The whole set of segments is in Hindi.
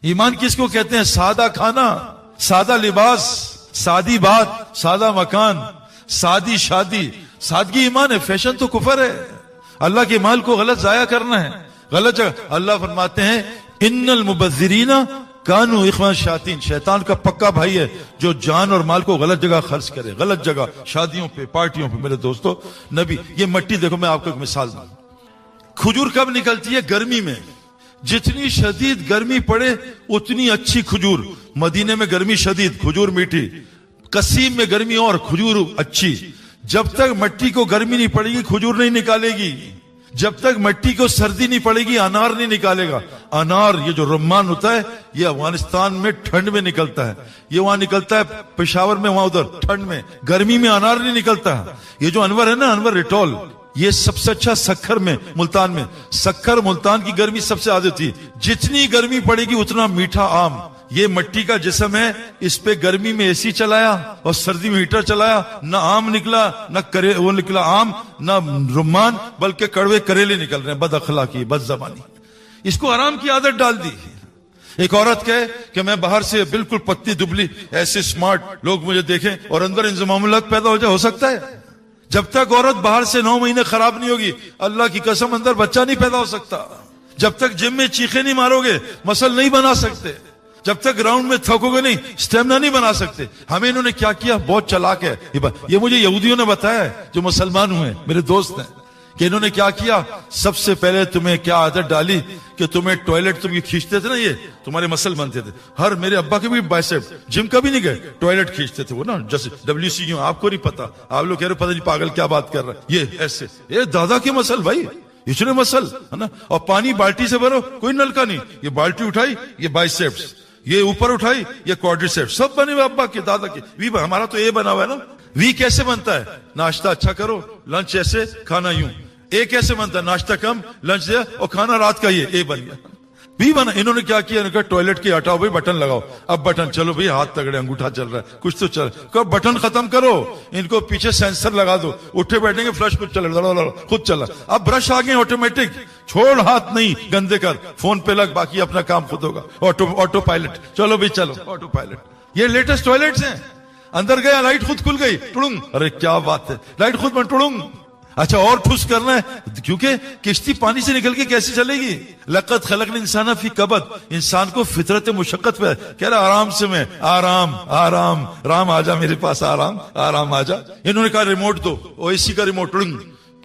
ईमान किसको कहते हैं? सादा खाना, सादा लिबास, सादी बात, सादा मकान, सादी शादी। सादगी ईमान है, फैशन तो कुफर है। अल्लाह के माल को गलत जाया करना है, गलत जगह। अल्लाह फरमाते हैं इन्नल मुबज्जिरीना कानू इख्वान शायातीन, शैतान का पक्का भाई है जो जान और माल को गलत जगह खर्च करे, गलत जगह, शादियों पे, पार्टियों पे। मेरे दोस्तों, नबी, ये मिट्टी देखो, मैं आपको एक मिसाल दूं। खजूर कब निकलती है? गर्मी में। जितनी शदीद गर्मी पड़े उतनी अच्छी खजूर। मदीने में गर्मी शदीद, खजूर मीठी। कसीम में गर्मी और खजूर अच्छी। जब तक मिट्टी को गर्मी नहीं पड़ेगी खजूर नहीं निकालेगी। जब तक मिट्टी को सर्दी नहीं पड़ेगी अनार नहीं निकालेगा। अनार, ये जो रुम्मान होता है, ये अफगानिस्तान में ठंड में निकलता है, ये वहां निकलता है पेशावर में, वहां उधर ठंड में। गर्मी में अनार नहीं निकलता है। ये जो अनवर है ना, अनवर रिटोल, ये सबसे अच्छा सक्खर में, मुल्तान में। सक्खर, मुल्तान की गर्मी सबसे ज्यादा थी। जितनी गर्मी पड़ेगी उतना मीठा आम। ये मिट्टी का जिस्म है, इस पे गर्मी में एसी चलाया और सर्दी में हीटर चलाया, ना आम निकला, ना वो निकला आम, ना रुम्मान, बल्कि कड़वे करेले निकल रहे हैं। बद अखलाकी, बद जबानी, इसको आराम की आदत डाल दी। एक औरत कहे कि मैं बाहर से बिल्कुल पतली दुबली, ऐसे स्मार्ट लोग मुझे देखें और अंदर इंजमामुल्लाह पैदा हो जाए, हो सकता है? जब तक औरत बाहर से 9 महीने खराब नहीं होगी, अल्लाह की कसम अंदर बच्चा नहीं पैदा हो सकता। जब तक जिम में चीखे नहीं मारोगे मसल नहीं बना सकते। जब तक ग्राउंड में थकोगे नहीं, स्टेमिना नहीं बना सकते। हमें इन्होंने क्या किया, बहुत चालाक है ये मुझे यहूदियों ने बताया है जो मुसलमान हुए, मेरे दोस्त हैं, कि इन्होंने क्या किया। सबसे पहले तुम्हें क्या आदत डाली कि तुम्हें टॉयलेट, तुम ये खींचते थे ना, ये तुम्हारे मसल बनते थे। हर मेरे अब्बा के भी बाइसेप, जिम का भी नहीं गए, टॉयलेट खींचते थे वो ना, जैसे WC क्यों, आपको नहीं पता, आप लोग कह रहे पता नहीं पागल क्या बात कर रहा है। ये ऐसे, ये दादा के मसल भाई, इतने मसल है ना। और पानी बाल्टी से भरो, कोई नलका नहीं, ये बाल्टी उठाई, ये बाइसेप्स, ये ऊपर उठाई, ये क्वाड्रिसेप्स, सब बने हुए अब्बा के, दादा के। वी हमारा तो ए बना हुआ है ना। वी कैसे बनता है? नाश्ता अच्छा करो, लंच ऐसे, खाना यूं। ए कैसे बनता है? नाश्ता कम, लंच दिया और खाना रात का, ये ए बन गया। भी बना। इन्होंने क्या किया, इनका टॉयलेट के हटाओ भाई, बटन लगाओ। अब बटन, चलो भाई हाथ तगड़े, अंगूठा चल रहा है, कुछ तो चल, कब बटन खत्म करो, इनको पीछे सेंसर लगा दो, उठे बैठेंगे, फ्लश कुछ चल रहा, खुद चला। अब ब्रश आ गए ऑटोमेटिक, छोड़ हाथ नहीं गंदे कर, फोन पे लग, बाकी अपना काम खुद होगा। ऑटो पायलट, चलो भाई चलो, ऑटो पायलट। ये लेटेस्ट टॉयलेट्स हैं। अंदर गया, लाइट खुद खुल गई, टुड़ुंग, अरे क्या बात है, लाइट खुद बंद, टुड़ुंग। अच्छा, और ठुस करना है, क्योंकि किश्ती पानी से निकल के कैसे चलेगी। लक़द खलक़ना इंसान फी कबद, इंसान को फितरत मुशक्कत पे कह रहा, आराम से मैं, आराम आराम, राम आजा मेरे पास, आराम आराम आजा। इन्होंने कहा रिमोट दो, एसी का रिमोट, टुड़िंग,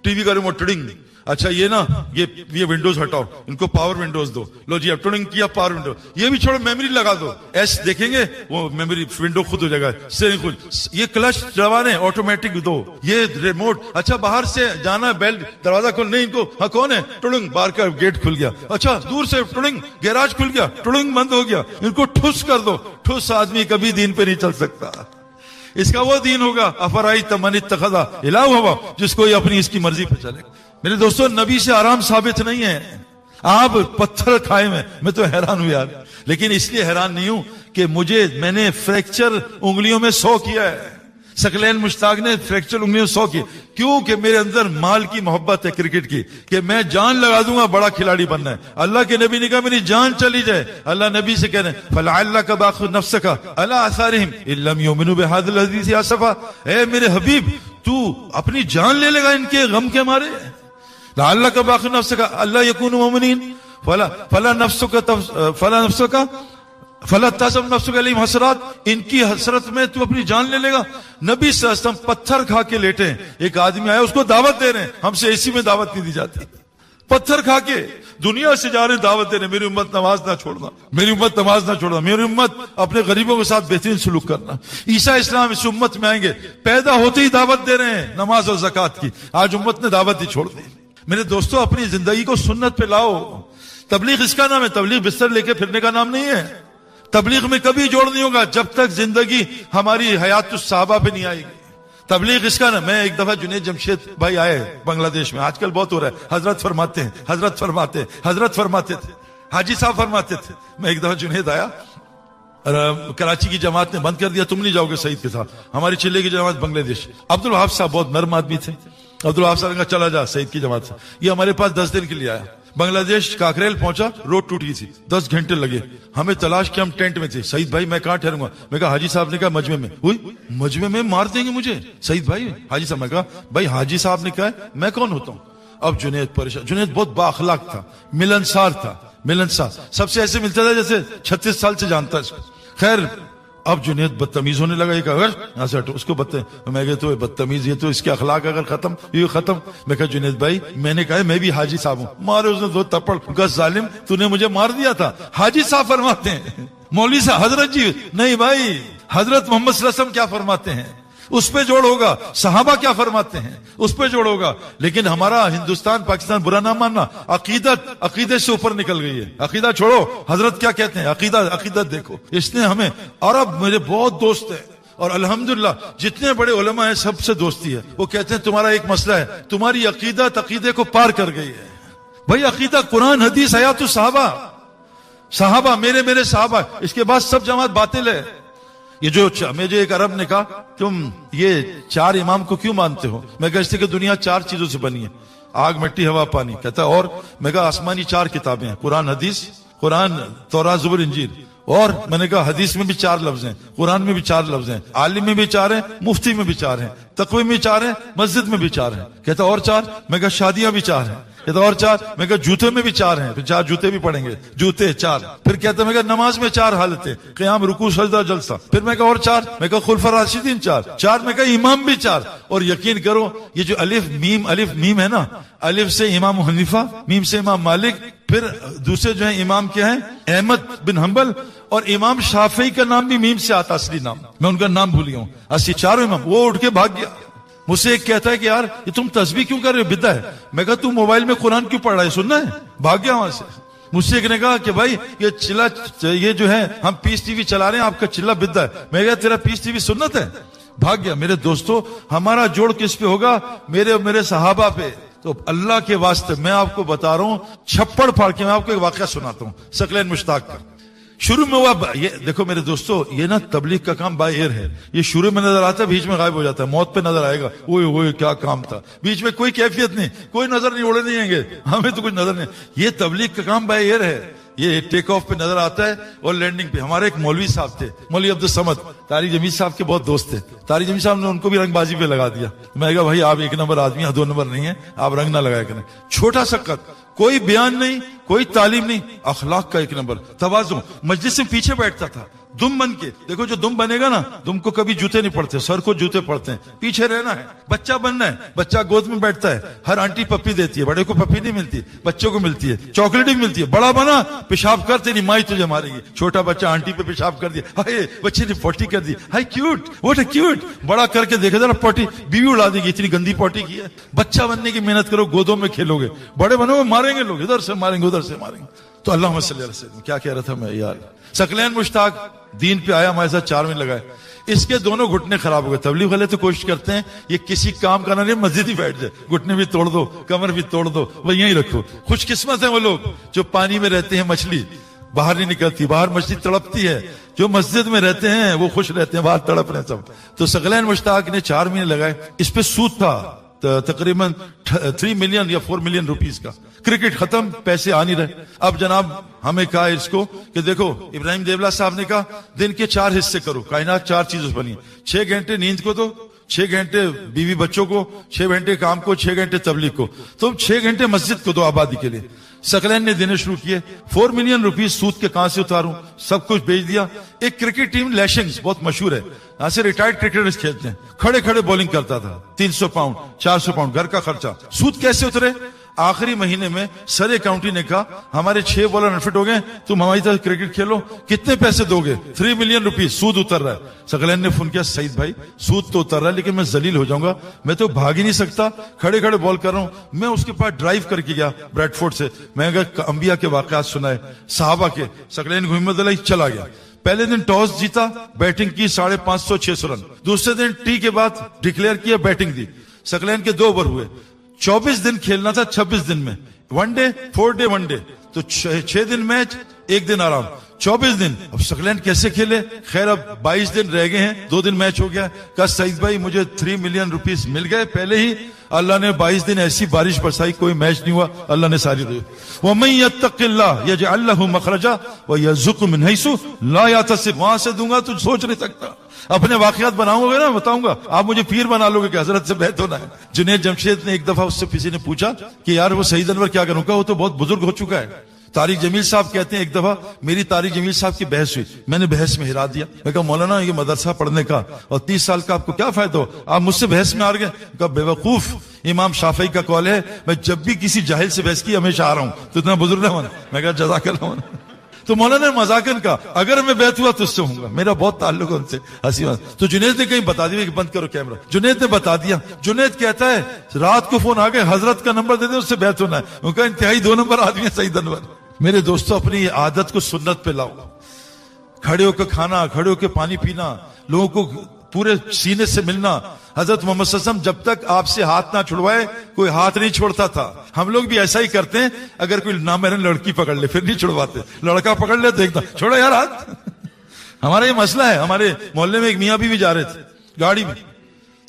टीवी का रिमोट, टुड़िंग। अच्छा ये ना, ये विंडोज हटाओ, इनको पावर विंडोज दो, लो जी अब टुड़िंग किया, पावर विंडो। ये भी छोड़ो, मेमोरी लगा दो, एस देखेंगे वो मेमोरी विंडो खुद हो जाएगा, स्टीयरिंग खुद। ये क्लच दबाने ऑटोमेटिक दो, ये रिमोट। अच्छा बाहर से जाना, बेल दरवाजा खोल, नहीं इनको, हाँ कौन है, टुड़िंग, बाहर का गेट खुल गया। अच्छा दूर से टुड़िंग, गैराज खुल गया, टुड़िंग बंद हो गया, इनको ठुस कर दो। ठुस आदमी कभी दीन पे नहीं चल सकता। इसका वो दीन होगा, अफराई तमनी तखदा इलाह हुआ, जिसको ये अपनी इसकी मर्जी पे चले। मेरे दोस्तों, नबी से आराम साबित नहीं है। आप पत्थर खाए में, मैं तो हैरान हूं यार। लेकिन इसलिए हैरान नहीं हूं कि मैंने फ्रैक्चर उंगलियों में 100 किया है। सकलैन मुश्ताक ने फ्रैक्चर उंगलियों 100 की। क्यों? कि मेरे अंदर माल की मोहब्बत है, क्रिकेट की, कि मैं जान लगा दूंगा बड़ा खिलाड़ी बनना है। अल्लाह के नबी ने कहा मेरी जान चली जाए, अल्लाह नबी से कह रहे हैं फलअल्लका बाखिर नफ्सका अला आसारिहिम इल्लम युमिनु बिहादिल हदीस असफा। ए मेरे हबीब, तू अपनी जान ले लेगा इनके गम के मारे। अल्लाह का बाखिर नफ्सका अल्लाह यकूनु मुमिनीन फला नफ्सका फला तसम नफ्सुका अलैहिम हसरात, इनकी हसरत में तू अपनी जान ले लेगा। नबी सल्लल्लाहु अलैहि वसल्लम पत्थर खा के लेटे, एक आदमी आया, उसको दावत दे रहे हैं, हमसे एसी में दावत नहीं दी जाती, पत्थर खा के दुनिया से जा रहे दावत दे रहे, मेरी उम्मत नमाज ना छोड़ना, मेरी उम्मत नमाज ना छोड़ना, मेरी उम्मत अपने गरीबों के साथ बेहतरीन सलूक करना। ईसा इस्लाम इस उम्मत में आएंगे, पैदा होते ही दावत दे रहे हैं नमाज और ज़कात की। आज उम्मत ने दावत ही छोड़ दी। मेरे दोस्तों, अपनी जिंदगी को सुन्नत पे लाओ। तबलीग इसका नाम है, तबलीग बिस्तर लेके फिरने का नाम नहीं है। तबलीग में कभी जोड़ नहीं होगा जब तक जिंदगी हमारी हयातुस सहाबा पे नहीं आएगी। तबलीग इसका ना, मैं एक दफा जुनैद जमशेद भाई आए बांग्लादेश में, आजकल बहुत हो रहा है, हजरत फरमाते हैं, हजरत फरमाते, हजरत फरमाते थे, हाजी साहब फरमाते थे। मैं एक दफा जुनैद आया, कराची की जमात ने बंद कर दिया, तुम नहीं जाओगे सईद के साथ, हमारी चिल्ले की जमात बांग्लादेश। अब्दुल वहाब साहब बहुत नर्म आदमी थे, अब्दुल वहाब साहब ने कहा चला जा सईद की जमात से। ये हमारे पास 10 दिन के लिए आया, बांग्लादेश काकरेल पहुंचा, रोड टूट गई थी, 10 घंटे लगे, हमें तलाश के हम टेंट में थे। सईद भाई मैं कहाँ ठहरूंगा? मैं कहा हाजी साहब ने कहा मजमे में। हुई मजमे में मार देंगे मुझे सईद भाई। हाजी साहब, मैं कहा भाई हाजी साहब ने कहा मैं कौन होता हूँ? अब जुनेद परेशान। जुनेद बहुत बाअखलाक था, मिलनसार था, मिलनसार, सबसे ऐसे मिलता था जैसे 36 साल से जानता है इसको। खैर अब जुनेद बदतमीज होने लगा, एक अगर यहाँ से हटो उसको मैं कहा तो बदतमीज, ये तो इसके अखलाक अगर खत्म, ये खत्म। मैं कहा जुनेद भाई मैंने कहा मैं भी हाजी साहब हूँ। मारे उसने 2 थप्पड़। उनका जालिम तूने मुझे मार दिया था। हाजी साहब फरमाते हैं, मौलवी साहब हजरत जी नहीं भाई, हजरत मोहम्मद सल्लल्लाहु अलैहि वसल्लम क्या फरमाते हैं उस पे जोड़ होगा, सहाबा क्या फरमाते हैं उस पे जोड़ होगा। लेकिन हमारा हिंदुस्तान पाकिस्तान बुरा ना मानना, अकीदत से ऊपर निकल गई है। अकीदा छोड़ो, हजरत क्या कहते हैं, अकीदत देखो। इसने हमें, और अब मेरे बहुत दोस्त हैं और अल्हम्दुलिल्लाह जितने बड़े उलमा हैं सबसे दोस्ती है। वो कहते हैं तुम्हारा एक मसला है, तुम्हारी अकीदत अकीदे को पार कर गई है। भाई अकीदा कुरान हदीस हयातुस सहाबा, मेरे सहाबा, इसके बाद सब जमात बातिल है। ये जो मुझे एक अरब ने कहा तुम ये 4 इमाम को क्यों मानते हो? मैं कहा इससे कि दुनिया 4 चीजों से बनी है, आग मिट्टी हवा पानी। कहता और? मैं कहा आसमानी 4 किताबें हैं, कुरान हदीस, कुरान तौरात ज़बूर इंजील। और मैंने कहा हदीस में भी 4 लफ्ज हैं, कुरान में भी 4 लफ्ज हैं, आलिम में भी 4 हैं, मुफ्ती में भी 4 हैं, तकवी में 4 हैं, मस्जिद में भी 4 हैं। कहता और 4? मैं कहा शादियां भी 4 हैं। कहता और 4? मैं कहा जूते में भी 4 हैं, फिर 4 जूते भी पढ़ेंगे, जूते 4। फिर कहता मैं कहा नमाज में 4 हालतें, क़याम, रुकू, सजदा, जलसा। फिर मैं कहा और 4? मैं कहा खुलफा राशिदीन 4। मैं कहा इमाम भी 4। और यकीन करो ये जो अलिफ मीम है ना, अलिफ से इमाम हनीफा, मीम से इमाम मालिक, फिर दूसरे जो है इमाम क्या है अहमद बिन हंबल, और इमाम शाफी का नाम भी मीम से आता, असली नाम मैं उनका नाम भूल गया हूं। असली 4 इमाम। वो उठ के भाग गया। मुझसे एक कहता है कि यार ये तुम तस्बीह क्यों कर रहे हो, बिद्दा है। मैं कहा तू मोबाइल में कुरान क्यों पढ़ रहा है, सुनना है? भाग गया वहां से। मुझसे एक ने कहा कि भाई ये जो है हम पीस टीवी चला रहे हैं, आपका चिल्ला बिद्दा है। मैं कहा तेरा पीस टीवी सुन्नत है। भाग गया। मेरे दोस्तों हमारा जोड़ किस पे होगा? मेरे सहाबा पे। तो अल्लाह के वास्ते मैं आपको बता रहा हूं, छप्पड़ फाड़ के मैं आपको एक वाकया सुनाता हूं सकलैन मुश्ताक का। शुरू में हुआ ये देखो मेरे दोस्तों, ये ना तबलीग का काम बाय एयर है। ये शुरू में नजर आता है, बीच में गायब हो जाता है, मौत पे नजर आएगा, ओए क्या काम था। बीच में कोई कैफियत नहीं, कोई नजर नहीं, उड़े नहीं आएंगे, हमें तो कुछ नजर नहीं। ये तबलीग का काम बाय एयर है। ये टेक ऑफ पे नजर आता है और लैंडिंग पे। हमारे एक मौलवी साहब थे, मौलवी अब्दुल समद, तारिक जमील साहब के बहुत दोस्त थे। तारिक जमील साहब ने उनको भी रंगबाजी पे लगा दिया। मैं कहा भाई आप 1 नंबर आदमी हैं, 2 नंबर नहीं है, आप रंग ना लगाया करें। छोटा सा कद, कोई बयान नहीं, कोई तालीम नहीं, अखलाक का 1 नंबर, तवाज़ुन। मस्जिद से पीछे बैठता था दुम बन के। देखो जो दुम बनेगा ना, दुम को कभी जूते नहीं पड़ते, सर को जूते पड़ते हैं, पीछे रहना है। बच्चा बनना है, बच्चा गोद में बैठता है, हर आंटी पप्पी देती है, बड़े को पप्पी नहीं मिलती, बच्चों को मिलती है, चॉकलेट भी मिलती है। बड़ा बना पेशाब कर, तेरी माई तुझे मारेगी। छोटा बच्चा आंटी पे पेशाब कर दिया, हाय बच्चे ने पोटी कर दी, हाय क्यूट, व्हाट अ क्यूट। बड़ा करके देखा जरा पोटी, बीवी उड़ा देगी, इतनी गंदी पोटी की है। बच्चा बनने की मेहनत करो, गोदों में खेलोगे, बड़े बनोगे मारेंगे लोग, इधर से मारेंगे उधर से मारेंगे। तो अल्लाह सल्लल्लाहु अलैहि वसल्लम, क्या कह रहा था मैं यार। सकलैन मुश्ताक दीन पे आया, हमारे साथ 4 मिनट लगाए, इसके दोनों घुटने खराब हो गए। तबलीग वाले तो कोशिश करते हैं ये किसी काम का ना नहीं, मस्जिद ही बैठ जाए, घुटने भी तोड़ दो, कमर भी तोड़ दो, वह यहीं रखो। खुशकिस्मत है वो लोग जो पानी में रहते हैं, मछली बाहर नहीं निकलती, बाहर मछली तड़पती है। जो मस्जिद में रहते हैं वो खुश रहते हैं, बाहर तड़प रहे सब। तो सकलैन मुश्ताक ने 4 महीने लगाए। इस पे सूद था तकरीबन 3 मिलियन या 4 मिलियन रुपीस का। क्रिकेट खत्म, पैसे आ नहीं रहे। अब जनाब हमें कहा इसको कि देखो, इब्राहिम देवला साहब ने कहा दिन के 4 हिस्से करो, कायनात 4 चीजों से बनी है। 6 घंटे नींद को दो, 6 घंटे बीवी बच्चों को, 6 घंटे काम को, 6 घंटे तबलीग को, तो 6 घंटे मस्जिद को दो आबादी के लिए। सकलैन ने देने शुरू किए। 4 मिलियन रुपीस सूद के कहां से उतारूं, सब कुछ बेच दिया। एक क्रिकेट टीम लैशिंग्स बहुत मशहूर है, यहां से रिटायर्ड क्रिकेटर्स खेलते हैं, खड़े खड़े बॉलिंग करता था, 300 पाउंड 400 पाउंड घर का खर्चा। सूद कैसे उतरे? आखिरी महीने में सरे काउंटी ने कहा हमारे 6 बॉलर अनफिट हो गए, तुम हमारी तरह क्रिकेट खेलो, कितने पैसे दोगे? 3 मिलियन रुपीस सूद उतर रहा है। सकलैन ने फोन किया, सईद भाई सूद तो उतर रहा है लेकिन मैं जलील हो जाऊंगा, मैं तो भाग ही नहीं सकता, खड़े खड़े बॉल कर रहा हूं। मैं उसके पास ड्राइव करके गया ब्रैडफोर्ड से, मैं अंबिया के वाकयात सुनाए, साहबा के। सकलैन हिम्मत दिलाई, चला गया। पहले दिन टॉस जीता, बैटिंग की 550-600 रन। दूसरे दिन टी के बाद डिक्लेयर किया, बैटिंग दी। सकलैन के 2 ओवर हुए। 24 दिन खेलना था 26 दिन में, 1 डे 4 डे 1 डे, तो 6 दिन मैच, 1 दिन आराम, 24 दिन। अब सकलैन कैसे खेले? खैर अब 22 दिन रह गए हैं, 2 दिन मैच हो गया। कहा सईद भाई मुझे 3 मिलियन रुपीस मिल गए पहले ही, अल्लाह ने 22 दिन ऐसी बारिश बरसाई, कोई मैच नहीं हुआ, अल्लाह ने सारी दी। वमन यत्तकिल्लाह यजअल लहु मखरजा व यरज़ुक़हु मिन हैसु ला यहतसिब, वहां से दूंगा तो सोच नहीं सकता। अपने वाकयात बनाऊंगा ना, बताऊंगा, आप मुझे पीर बना लोगे कि हजरत से बैत होना है। जुनैद जमशेद ने एक दफा उससे किसी ने पूछा कि यार वो सईद अनवर क्या करूंगा, वो तो बहुत बुजुर्ग हो चुका है। तारिक जमील साहब कहते हैं एक दफा मेरी तारिक जमील साहब की बहस हुई, मैंने बहस में हिरा दिया। मैं कहा मौलाना ये मदरसा पढ़ने का और 30 साल का आपको क्या फायदा हो, आप मुझसे बहस में हार गए। कहा बेवकूफ, इमाम शाफई का कौल है मैं जब भी किसी जाहिल से बहस की हमेशा आ रहा हूं, तो इतना बुजुर्ग है मौलाना। मैं कहा जज़ाकल्लाह। तो मौलाना मजाकन का अगर मैं बैत हुआ तो उससे होऊंगा, मेरा बहुत ताल्लुक है उनसे, हंसी बात। तो जुनैद ने कहीं बता दिया कि बंद करो कैमरा, जुनैद ने बता दिया। जुनैद कहता है रात को फोन आ गए, हजरत का नंबर दे दे, उससे बैत होना है। उनका इंतहाई 2 नंबर आदमी है सईद अनवर। मेरे दोस्तों अपनी आदत को सुन्नत पे लाओ, खड़े होकर खाना, खड़े होकर पानी पीना, लोगों को पूरे सीने से मिलना। हजरत मोहम्मद सल्लल्लाहु अलैहि वसल्लम जब तक आपसे हाथ ना छुड़वाए कोई हाथ नहीं छोड़ता था। हम लोग भी ऐसा ही करते हैं, अगर कोई नामहरम लड़की पकड़ ले फिर नहीं छुड़वाते, लड़का पकड़ ले तो एकदम छोड़ो यार हाथ। हमारा ये मसला है। हमारे मोहल्ले में एक मियाँ बीवी जा रहे थे गाड़ी में,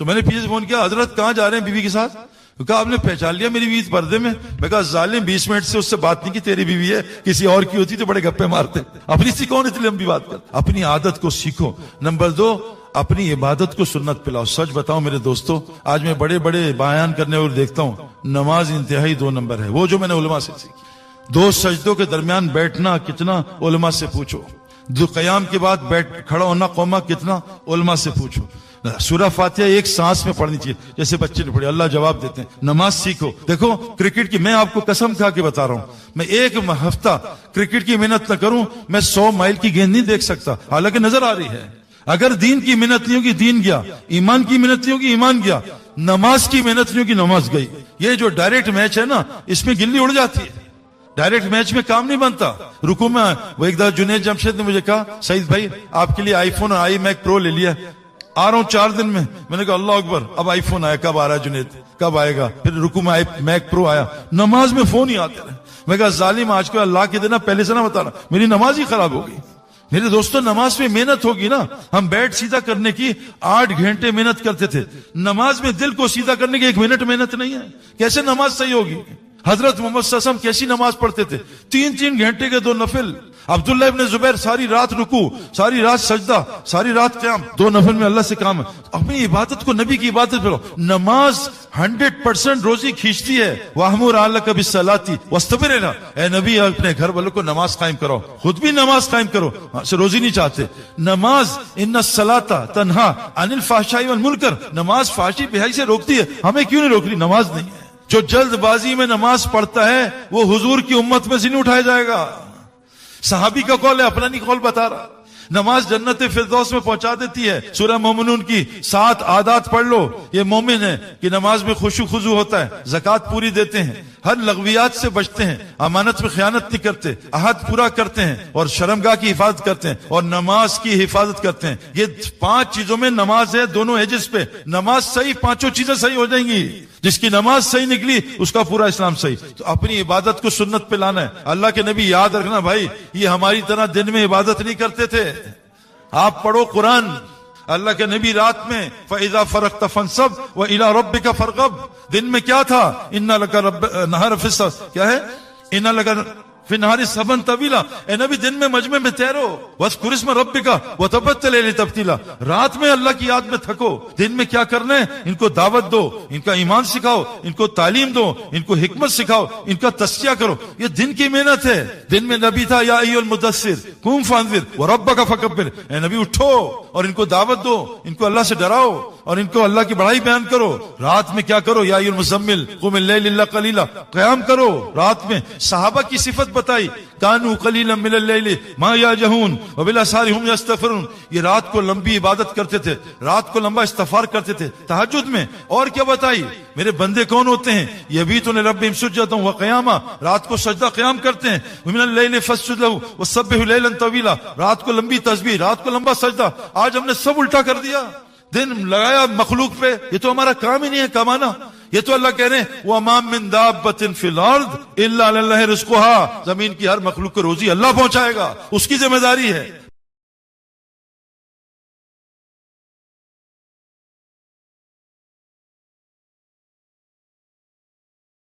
तो मैंने पीछे फोन किया, हजरत कहाँ जा रहे हैं बीवी के साथ? तो कहा आपने पहचान लिया मेरी बीवी पर्दे में? मैं कहा जालिम 20 मिनट से उससे बात नहीं की, तेरी बीवी है, किसी और की होती तो बड़े गप्पे मारते। अपनी सी कौन इतनी लंबी बात कर। अपनी आदत को सीखो। नंबर 2, अपनी इबादत को सुन्नत पिलाओ। सच बताओ मेरे दोस्तों, आज मैं बड़े बड़े बयान करने और देखता हूं, नमाज इंतहाई 2 नंबर है। वो जो मैंने उलमा से सीखी, 2 सजदों के दरमियान बैठना कितना, उलमा से पूछो। 2 कयाम के बाद बैठ खड़ा होना कौमा कितना, उलमा से पूछो। सूरह फातिहा एक सांस में पढ़नी चाहिए, जैसे बच्चे ने पढ़ी, अल्लाह जवाब देते हैं। नमाज सीखो। देखो क्रिकेट की, मैं आपको कसम खा के बता रहा हूं, मैं एक हफ्ता क्रिकेट की मेहनत न करूं, मैं 100 माइल की गेंद नहीं देख सकता, हालांकि नजर आ रही है। अगर दीन की मेहनत नहीं होगी दीन गया, ईमान की मेहनत नहीं होगी ईमान गया, नमाज की मेहनत नहीं होगी नमाज गई। ये जो डायरेक्ट मैच है ना, इसमें गिल्ली उड़ जाती है, डायरेक्ट मैच में काम नहीं बनता। रुकू में वो एक दफा जुनैद जमशेद ने मुझे कहा, सईद भाई आपके लिए आईफोन और आई मैक प्रो ले लिया, आ रहा हूं 4 दिन में। मैंने कहा अल्लाह अकबर, अब आईफोन आया, कब आ रहा है जुनैद, कब आएगा? फिर रुकू में आई मैक प्रो आया, नमाज में फोन ही आते रहे। मैं कहा जालिम, आज को अल्लाह के देना, पहले से ना बताना, मेरी नमाज ही खराब होगी। मेरे दोस्तों नमाज में मेहनत होगी ना, हम बैठ सीधा करने की 8 घंटे मेहनत करते थे, नमाज में दिल को सीधा करने की 1 मिनट मेहनत नहीं है, कैसे नमाज सही होगी? हजरत मोहम्मद सल्लल्लाहु अलैहि वसल्लम कैसी नमाज पढ़ते थे? 3-3 घंटे के 2 नफिल। अब्दुल्लाह इब्न जुबैर सारी रात रुकू, सारी रात सजदा, सारी रात क़याम, 2 नफिल में अल्लाह से काम है। अपनी इबादत को नबी की इबादत करो। नमाज 100% रोजी खींचती है। वाहमुर अहलका बिस्सलाती वस्तबिर ना, ए नबी अपने घर वालों को नमाज कायम करो, खुद भी नमाज कायम करो। रोजी नहीं चाहते, नमाज इन्ना सलाता तन्हा अनिल फाहशाई वल मुनकर, नमाज फाहशी बेहयाई से रोकती है, हमें क्यों नहीं रोक रही? नमाज नहीं है। जो जल्दबाजी में नमाज पढ़ता है वो हुजूर की उम्मत में से नहीं उठाया जाएगा। सहाबी का कौल है, अपना नहीं कौल बता रहा। नमाज जन्नत फिरदौस में पहुंचा देती है। सूरह मोमिनून की 7 आदात पढ़ लो, ये मोमिन है कि नमाज में खुशू खुजू होता है, ज़कात पूरी देते हैं, हर लग़वियात से बचते हैं, अमानत में खयानत नहीं करते, अहद पूरा करते हैं और शर्मगाह की हिफाजत करते हैं और नमाज की हिफाजत करते हैं। ये 5 चीजों में नमाज है, दोनों एजेस पे नमाज सही, 5 चीजें सही हो जाएंगी। जिसकी नमाज सही निकली उसका पूरा इस्लाम सही। तो अपनी इबादत को सुन्नत पे लाना है। अल्लाह के नबी याद रखना भाई, ये हमारी तरह दिन में इबादत नहीं करते थे। आप पढ़ो कुरान, अल्लाह के नबी रात में फ़इज़ा फ़रग़्त फ़ंसब व इला रब्बिका फ़रग़ब, दिन में क्या था? इन्ना लका रब्ब नहर फ़िस, क्या है? इन्ना लका फिनहारी सबन तवीला, ए नबी दिन में मजमे में तैरो, वज़्कुर इस्म रब्बिका व तबत्तल इलैहि तब्तीला, रात में अल्लाह की याद में थको। दिन में क्या करना है? इनको दावत दो, इनका ईमान सिखाओ, इनको तालीम दो, इनको हिकमत सिखाओ, इनका तस्किया करो। ये दिन की मेहनत है। दिन में नबी था या अय्युल मुदस्सिर कुम फ़अंज़िर व रब्बका फ़कब्बिर, ए नबी उठो और इनको दावत दो, इनको अल्लाह से डराओ और इनको अल्लाह की बड़ाई बयान करो। रात में क्या करो? या अय्युल मुज़म्मिल क़ुम अल-लैल इल्ला क़लीला, क़याम करो रात में। सहाबा की सिफत बताई, कानू कलीलन मिनल लैली मा यहजहून व बिल असहारी हुम यस्तग़फिरून, ये रात को लंबी इबादत करते थे, रात को लंबा इस्तिग़फ़ार करते थे तहज्जुद में। और क्या बताई? मेरे बंदे कौन होते हैं? यबीतून लिरब्बिहिम सुज्जदन व क़ियामा, रात को सजदा क़याम करते हैं। व मिनल लैली फस्जुद लहू व सब्बिहू लैलन तवीला, रात को लंबी तस्बीह, रात को लंबा सजदा। आज हमने सब उल्टा कर दिया, दिन लगाया मखलूक पे। ये तो हमारा काम ही नहीं है कमाना। ये तो अल्लाह कह रहे हैं वो अमाम मिन दाब्बतिन फिल अर्द इल्ला अलाल्लाहि रिज़्क़ुहा, जमीन की हर मखलूक को रोजी अल्लाह पहुंचाएगा, उसकी जिम्मेदारी है।